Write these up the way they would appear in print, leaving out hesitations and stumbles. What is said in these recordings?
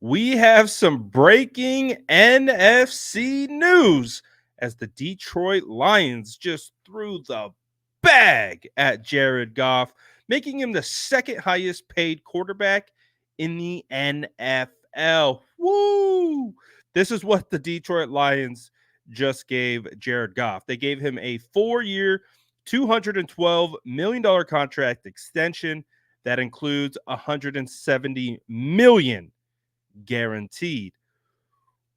we have some breaking NFC news as the Detroit Lions just threw the bag at Jared Goff, making him the second highest paid quarterback in the NFL. Woo! This is what the Detroit Lions just gave Jared Goff. They gave him a 4-year, $212 million contract extension that includes $170 million guaranteed.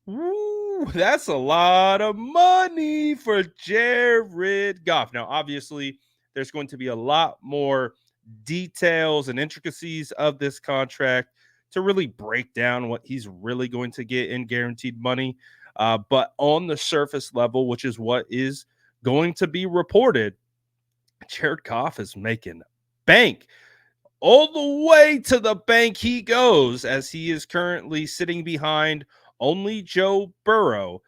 Woo, that's a lot of money for Jared Goff. Now, obviously, there's going to be a lot more details and intricacies of this contract to really break down what he's really going to get in guaranteed money. But on the surface level, which is what is going to be reported, Jared Goff is making bank. All the way to the bank he goes, as he is currently sitting behind only Joe Burrow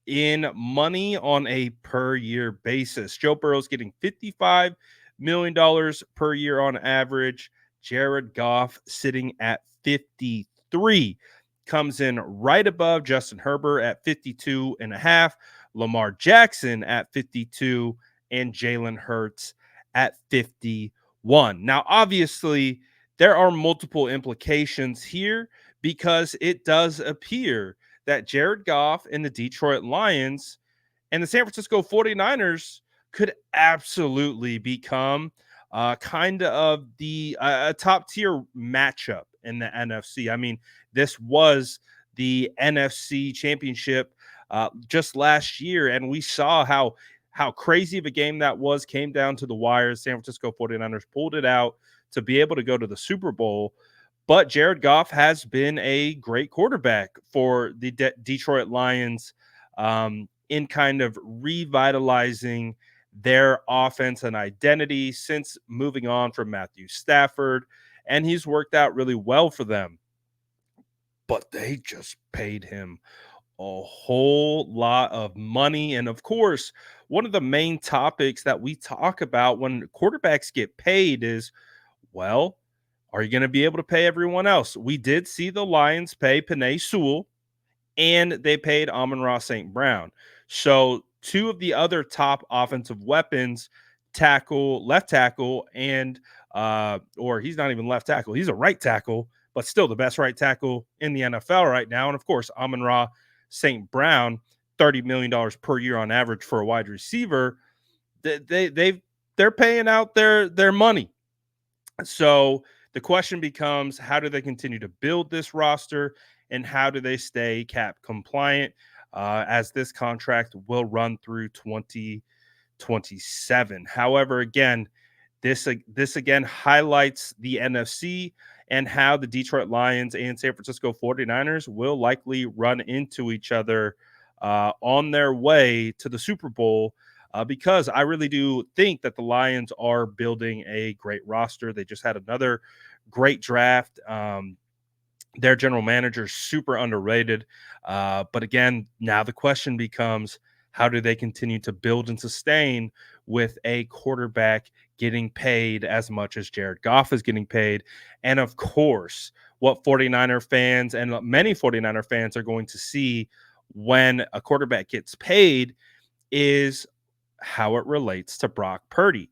in money on a per year basis. Joe Burrow's getting $55 million per year on average. Jared Goff sitting at 53, comes in right above Justin Herbert at 52 and a half, Lamar Jackson at 52, and Jalen Hurts at 51. Now, obviously, there are multiple implications here because it does appear that Jared Goff and the Detroit Lions and the San Francisco 49ers could absolutely become kind of the a top tier matchup in the NFC. I mean, this was the NFC championship just last year, and we saw how crazy of a game that was. Came down to the wire. San Francisco 49ers pulled it out to be able to go to the Super Bowl. But Jared Goff has been a great quarterback for the Detroit Lions in kind of revitalizing their offense and identity since moving on from Matthew Stafford. And he's worked out really well for them. But they just paid him a whole lot of money. And of course, one of the main topics that we talk about when quarterbacks get paid is, well, are you going to be able to pay everyone else? We did see the Lions pay Penei Sewell and they paid Amon-Ra St. Brown. So two of the other top offensive weapons, left tackle, and or he's not even left tackle, he's a right tackle, but still the best right tackle in the NFL right now. And of course, Amon-Ra St. Brown, $30 million per year on average for a wide receiver. They're paying out their money. So the question becomes, how do they continue to build this roster and how do they stay cap compliant as this contract will run through 2027? However, again, this again highlights the NFC and how the Detroit Lions and San Francisco 49ers will likely run into each other on their way to the Super Bowl. Because I really do think that the Lions are building a great roster. They just had another great draft. Their general manager is super underrated. But again, now the question becomes, how do they continue to build and sustain with a quarterback getting paid as much as Jared Goff is getting paid? And of course, what 49er fans and many 49er fans are going to see when a quarterback gets paid is how it relates to Brock Purdy.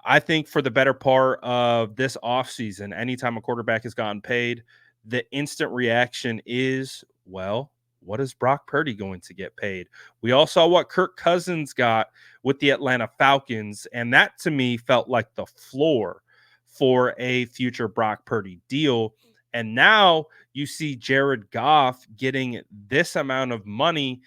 I think for the better part of this offseason, anytime a quarterback has gotten paid, the instant reaction is, well, what is Brock Purdy going to get paid? We all saw what Kirk Cousins got with the Atlanta Falcons, and that to me felt like the floor for a future Brock Purdy deal. And now you see Jared Goff getting this amount of money.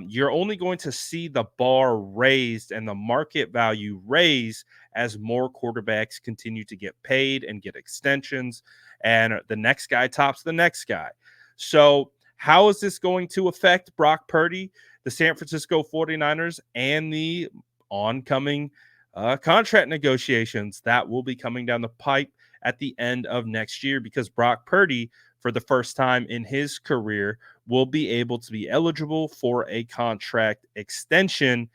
You're only going to see the bar raised and the market value raise as more quarterbacks continue to get paid and get extensions, and the next guy tops the next guy. So how is this going to affect Brock Purdy, the San Francisco 49ers, and the oncoming contract negotiations that will be coming down the pipe at the end of next year? Because Brock Purdy, for the first time in his career, will be able to be eligible for a contract extension.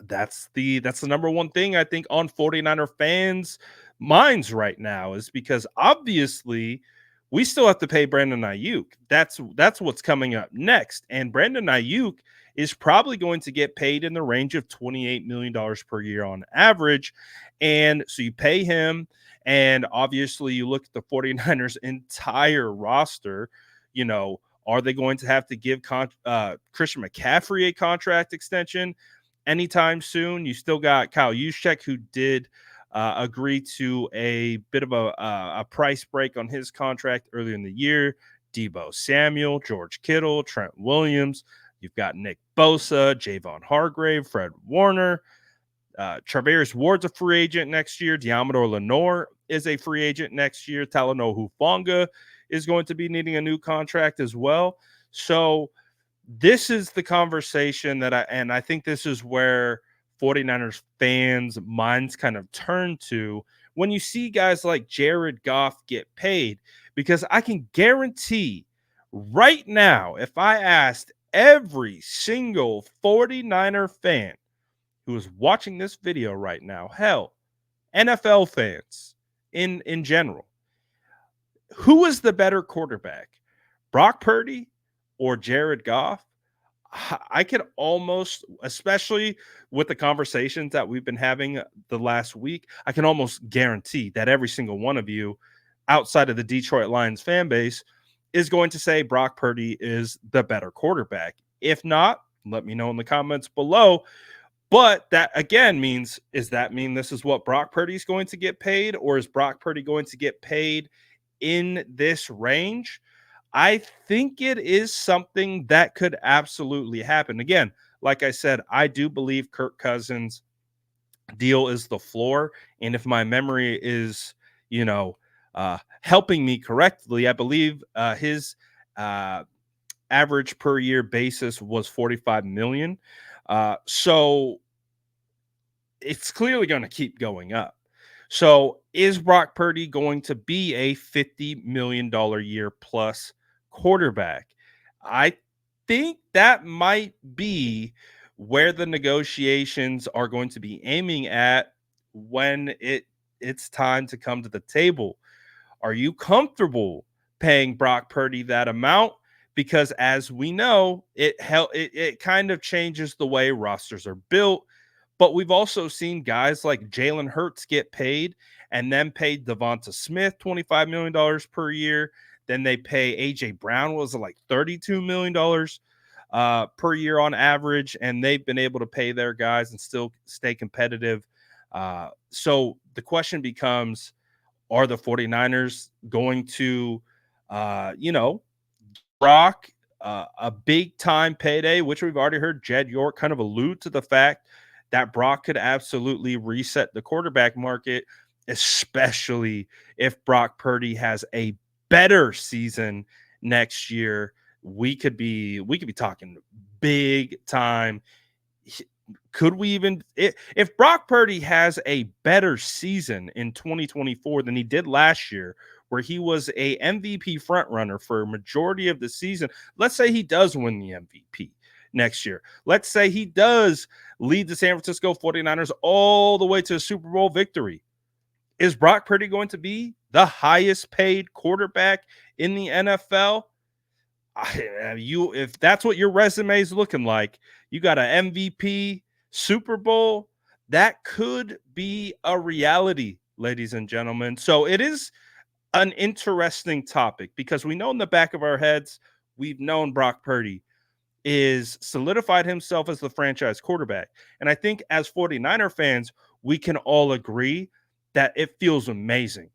That's the number one thing I think on 49er fans' minds right now, is because obviously we still have to pay Brandon Ayuk. That's what's coming up next. And Brandon Ayuk is probably going to get paid in the range of $28 million per year on average. And so you pay him, and obviously you look at the 49ers entire roster, you know, are they going to have to give Christian McCaffrey a contract extension anytime soon? You still got Kyle Juszczyk, who did agree to a bit of a price break on his contract earlier in the year. Debo Samuel, George Kittle, Trent Williams. You've got Nick Bosa, Javon Hargrave, Fred Warner. Travarius Ward's a free agent next year. Diamador Lenore is a free agent next year. Talanoa Hufanga is going to be needing a new contract as well. So this is the conversation that I think this is where 49ers fans' minds kind of turn to when you see guys like Jared Goff get paid, because I can guarantee right now, if I asked every single 49er fan who is watching this video right now, hell, NFL fans in general, who is the better quarterback, Brock Purdy or Jared Goff? I could almost, especially with the conversations that we've been having the last week, I can almost guarantee that every single one of you outside of the Detroit Lions fan base is going to say Brock Purdy is the better quarterback. If not, let me know in the comments below. But that again means, does that mean this is what Brock Purdy is going to get paid, or is Brock Purdy going to get paid in this range? I think it is something that could absolutely happen. Again, like I said, I do believe Kirk Cousins' deal is the floor. And if my memory is, helping me correctly, I believe his average per year basis was 45 million. So it's clearly going to keep going up. So is Brock Purdy going to be a $50 million year plus quarterback? I think that might be where the negotiations are going to be aiming at when it's time to come to the table. Are you comfortable paying Brock Purdy that amount? Because as we know, it kind of changes the way rosters are built. But we've also seen guys like Jalen Hurts get paid, and then paid Devonta Smith $25 million per year. Then they pay A.J. Brown, was it like $32 million per year on average, and they've been able to pay their guys and still stay competitive. So the question becomes, are the 49ers going to, Brock a big time payday, which we've already heard Jed York kind of allude to the fact that Brock could absolutely reset the quarterback market, especially if Brock Purdy has a better season next year. We could be talking big time. Could we even, if Brock Purdy has a better season in 2024 than he did last year, where he was a MVP frontrunner for a majority of the season, let's say he does win the MVP next year. Let's say he does lead the San Francisco 49ers all the way to a Super Bowl victory. Is Brock Purdy going to be the highest paid quarterback in the NFL? If that's what your resume is looking like, you got an MVP, Super Bowl, that could be a reality, ladies and gentlemen. So it is an interesting topic, because we know in the back of our heads, we've known Brock Purdy is solidified himself as the franchise quarterback. And I think as 49er fans, we can all agree that it feels amazing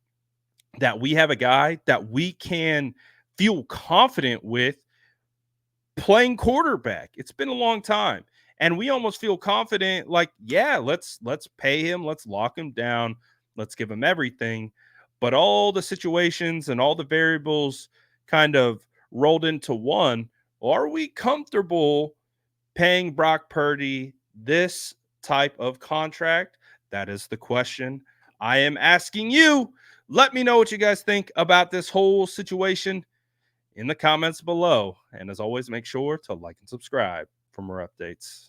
that we have a guy that we can feel confident with playing quarterback. It's been a long time, and we almost feel confident, like, yeah, let's pay him, let's lock him down, let's give him everything. But all the situations and all the variables kind of rolled into one. Are we comfortable paying Brock Purdy this type of contract? That is the question I am asking you. Let me know what you guys think about this whole situation in the comments below. And as always, make sure to like and subscribe for more updates.